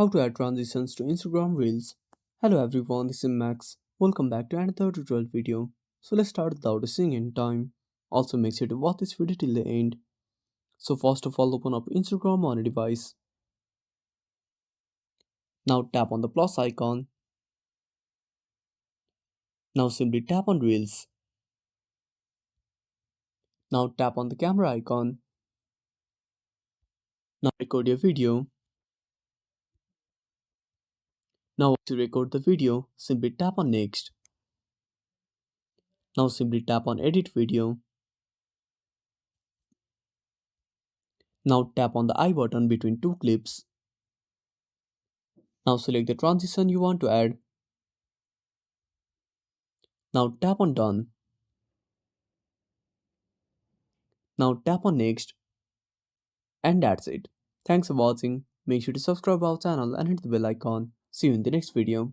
How to add transitions to Instagram Reels. Hello everyone, this is Max. Welcome back to another tutorial video. So let's start without wasting any time. Also make sure to watch this video till the end. So first of all, open up Instagram on a device. Now tap on the plus icon. Now simply tap on Reels. Now tap on the camera icon. Now record your video. Now to record the video, simply tap on next. Now simply tap on edit video. Now tap on the I button between two clips. Now select the transition you want to add. Now tap on done. Now tap on next. And that's it. Thanks for watching. Make sure to subscribe our channel and hit the bell icon. See you in the next video.